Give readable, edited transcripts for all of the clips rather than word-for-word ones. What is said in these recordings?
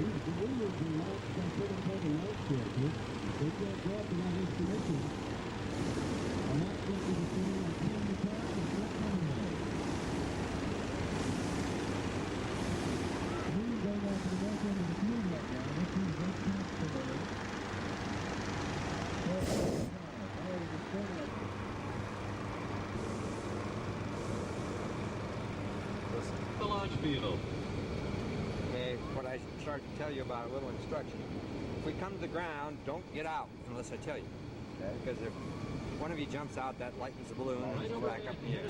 The leaders in laps can put in for the light filter. They can't go up without his permission. And that's what we were seeing on Ken McCarthy and Brett Conway. He's going out to the back end of the field right now. This is Brett Conway. The launch field. Okay, what I started to tell you about, a little instruction. If we come to the ground, don't get out unless I tell you. Okay? Because if one of you jumps out, that lightens the balloon and it's back up in the air.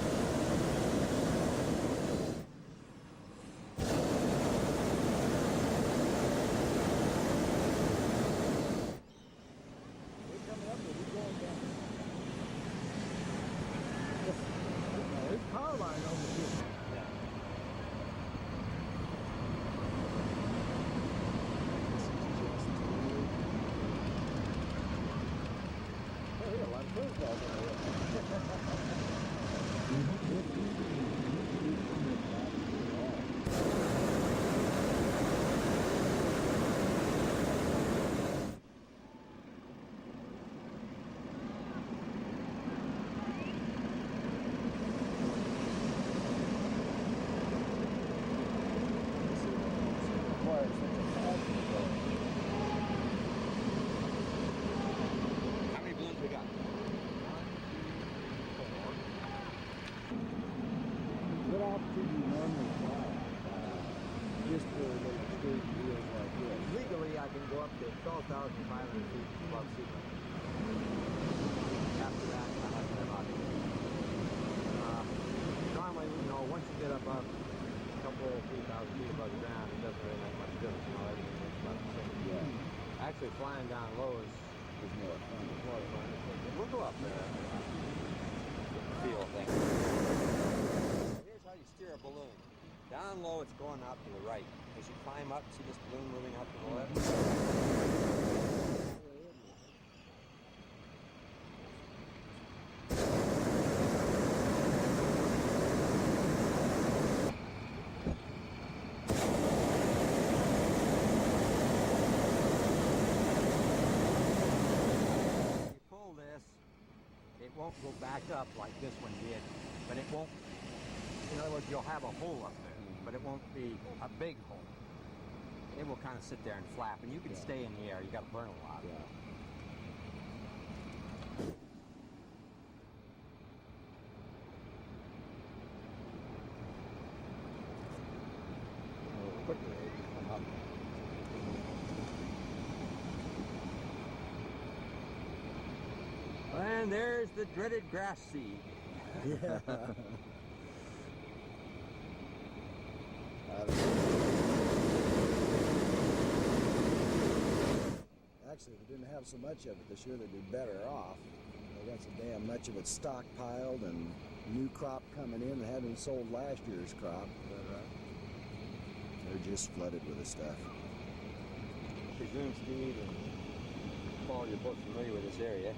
There's power line over here. Oh, yeah, a lot of curveballs How many balloons we got? What altitude do you normally fly? Just for little street deals like this. Legally, I can go up to 12,500 feet above sea level. After that, I have to have normally, you know, once you get above a couple, 3,000 feet above the ground, it doesn't really make much difference. You know, everything makes about the same. Yeah. Actually, flying down low is more fun. more fun. We'll go up there. Feel thing. Here's how you steer a balloon. Down low, it's going out to the right. As you climb up, see this balloon moving out to the left? You pull this, it won't go back up like this one did, but it won't. In other words, you'll have a hole up there, but it won't be a big hole. It will kind of sit there and flap, and you can stay in the air. You got to burn a lot. Yeah. Quickly, they come up. And there's the dreaded grass seed. Yeah. Actually, if we didn't have so much of it this year, they'd be better off. They got so damn much of it stockpiled and new crop coming in that hadn't sold last year's crop. They're just flooded with the stuff. Presume, Steve and Paul, you're both familiar with this area.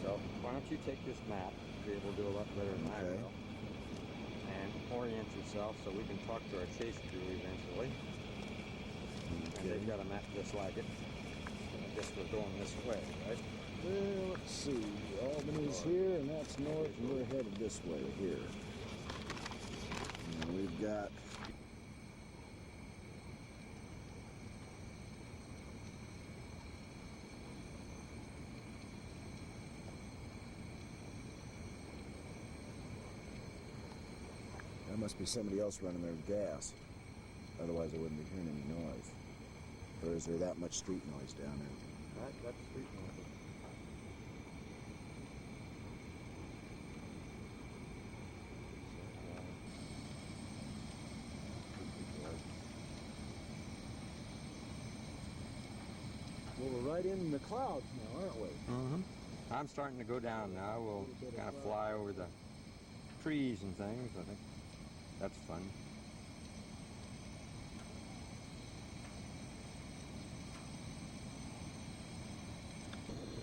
So why don't you take this map? You'll be able to do a lot better than I will. And orient yourself so we can talk to our chase crew eventually. And they've got a map just like it. I guess we're going this way, right? Well, let's see. Albany's here, and that's north, and we're headed this way here. And we've got... There must be somebody else running their gas. Otherwise, I wouldn't be hearing any noise. Or is there that much street noise down there? That's street noise. Well, we're right in the clouds now, aren't we? Mm-hmm. I'm starting to go down now. We'll kind of fly over the trees and things. I think that's fun.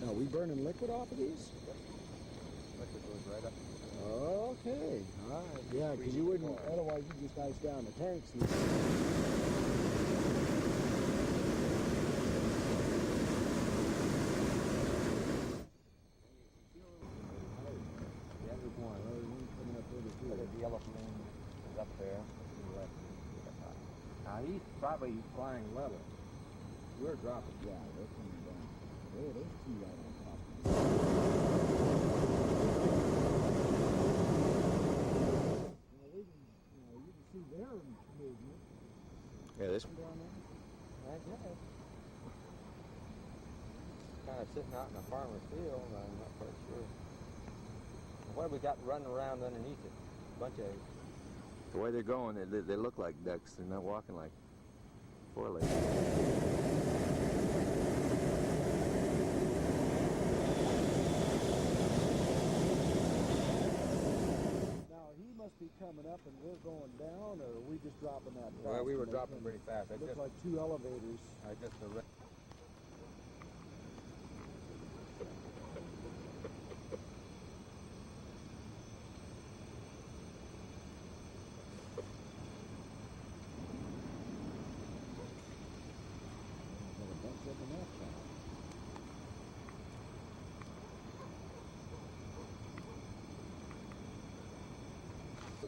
Are we burning liquid off of these? Liquid goes right up. Okay. All right. Yeah, because you wouldn't, otherwise you just ice down the tanks. balloon is up there. Now he's probably flying level. We're dropping. Yeah, they're coming down. Oh, there's two right on top. You can see their movement. Yeah, this Down there. Okay. Kind of sitting out in a farmer's field, I'm not quite sure. What have we got running around underneath it? A bunch of... The way they're going, they look like ducks. They're not walking like four-legged. Now, he must be coming up and we're going down, or are we just dropping that fast? Well, we were dropping pretty fast. It looks like two elevators. I just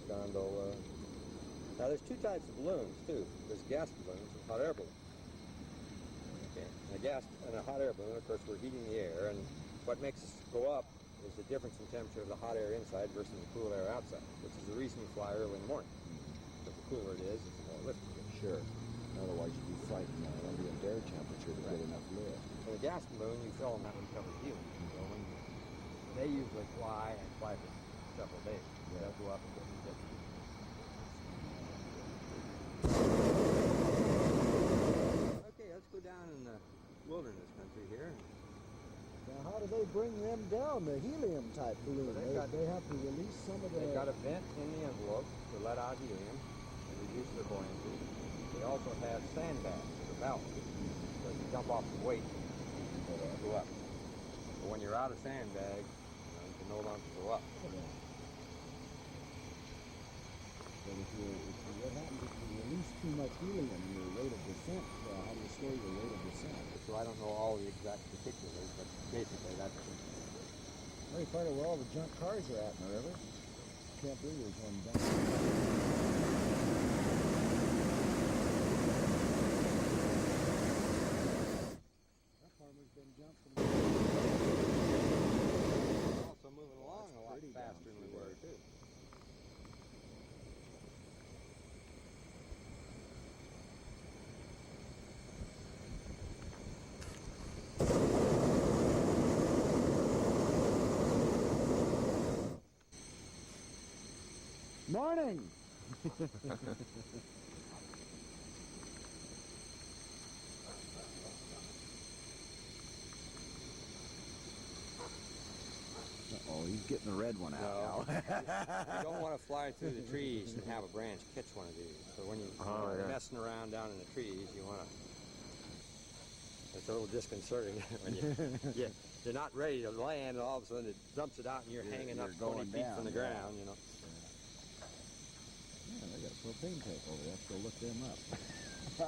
gondola. Now there's two types of balloons too. There's gas balloons and hot air balloons. Okay. And a hot air balloon, of course, we're heating the air, and what makes us go up is the difference in temperature of the hot air inside versus the cool air outside, which is the reason you fly early in the morning. Because the cooler it is, it's more lift you get. Sure. Otherwise you'd be fighting ambient air temperature to get enough lift. So the gas balloon, you fill them that would cover helium. So when they usually fly for several days. Yeah. They'll go up and get different. Okay, let's go down in the wilderness country here. Now, how do they bring them down, the helium type balloon? Well, They have to release some of the... They've got a vent in the envelope to let out helium and reduce their buoyancy. They also have sandbags as a ballast. So if you dump off the weight, it'll go up. But when you're out of sandbag, you can no longer go up. But what happens if you release too much helium in your rate of descent? How do you slow your rate of descent? So I don't know all the exact particulars, but basically that's it. Very far to where all the junk cars are at in the river. Can't believe there's one down. That farmer's been jumping. Also moving along a lot faster than we were too. Morning! Uh-oh, he's getting the red one out now. You don't want to fly through the trees and have a branch catch one of these. So when you're messing around down in the trees, you want to... It's a little disconcerting when you're not ready to land, and all of a sudden it dumps it out and you're hanging up 20 feet from the ground, you know. Yeah, they got a propane tank over there. Let's go look them up.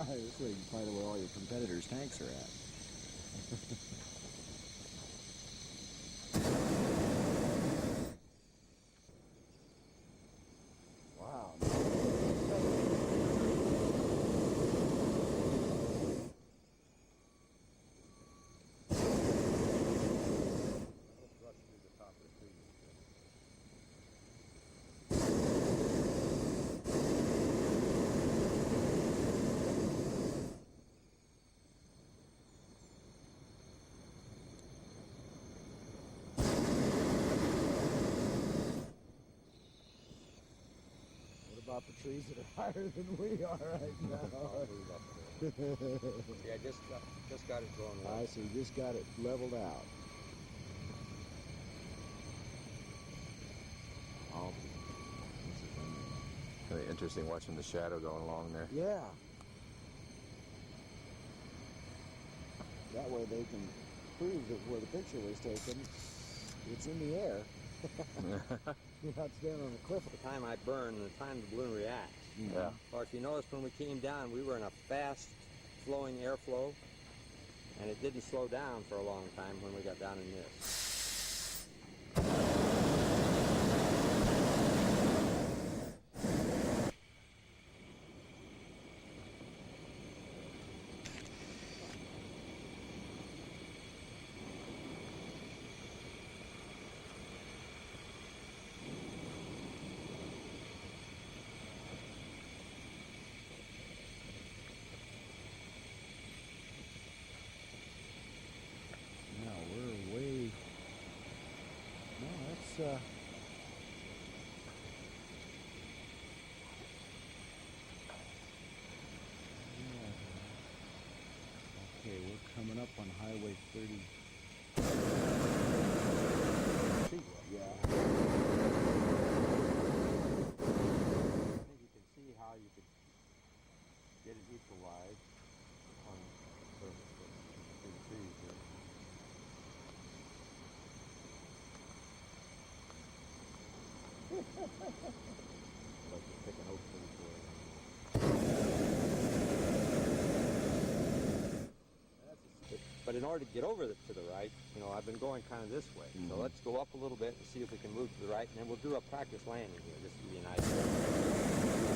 This way you can find out where all your competitors' tanks are at. Wow. About the trees that are higher than we are right now. Yeah, just got it going. I see, just got it leveled out. Oh, kind of interesting watching the shadow going along there. Yeah. That way they can prove that where the picture was taken, it's in the air. You're not standing on the cliff. The time I burn and the time the balloon reacts. Yeah. Or if you notice, when we came down, we were in a fast flowing airflow, and it didn't slow down for a long time when we got down in this. Okay, we're coming up on Highway 30. Yeah. I think you can see how you could get it equalized on the surface through the trees here. Like you're picking oak trees for it. But in order to get over to the right, you know, I've been going kind of this way. So let's go up a little bit and see if we can move to the right, and then we'll do a practice landing here, just to give you an idea.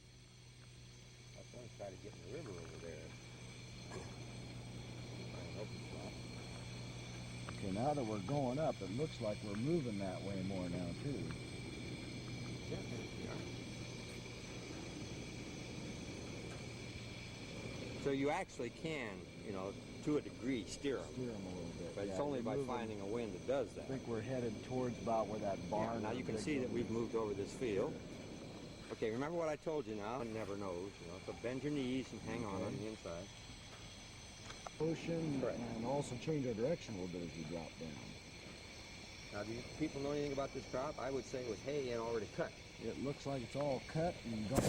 I was going to try to get in the river over there. Find an open spot. Okay, now that we're going up, it looks like we're moving that way more now, too. Yeah, there we are. So you actually can, you know, to a degree, steer them. Steer them a little bit. But yeah, it's only we're by moving. finding a wind that does that. I think we're headed towards about where that barn. Yeah, now you can see that we've moved over this field. Okay, remember what I told you now? One never knows, you know, so bend your knees and hang on the inside. Ocean, Correct. and also change our direction a little bit as we drop down. Now, do you people know anything about this crop? I would say it was hay and already cut. It looks like it's all cut and gone.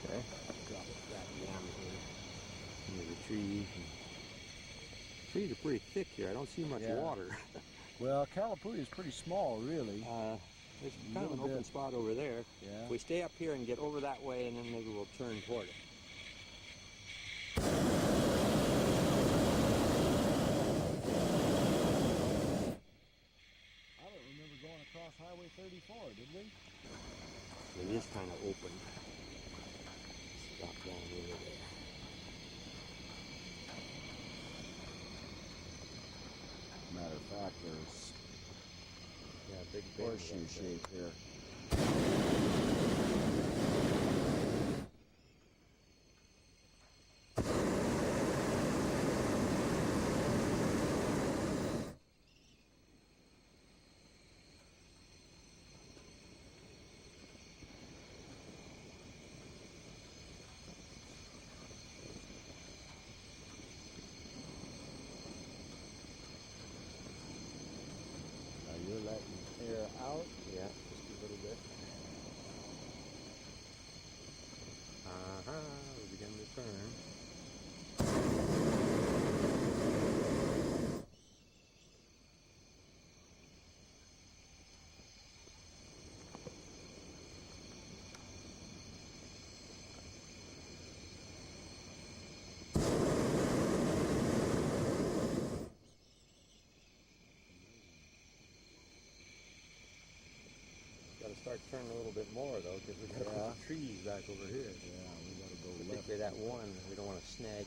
Okay. Drop that down here. Into the trees. Trees are pretty thick here. I don't see much Yeah. water. Well, Calapooya is pretty small, really. There's kind of an open spot over there. Yeah. If we stay up here and get over that way, and then maybe we'll turn toward it. I don't remember going across Highway 34, did we? It is kind of open. Stop down over there. Matter of fact, there's Yeah, big horseshoe bend shape here. Now you're letting air out. Yeah, just a little bit. We're beginning to turn. Got to start turning a little bit more though, because we got Yeah. trees back over here. Yeah, we gotta go left. Particularly that one, we don't want to snag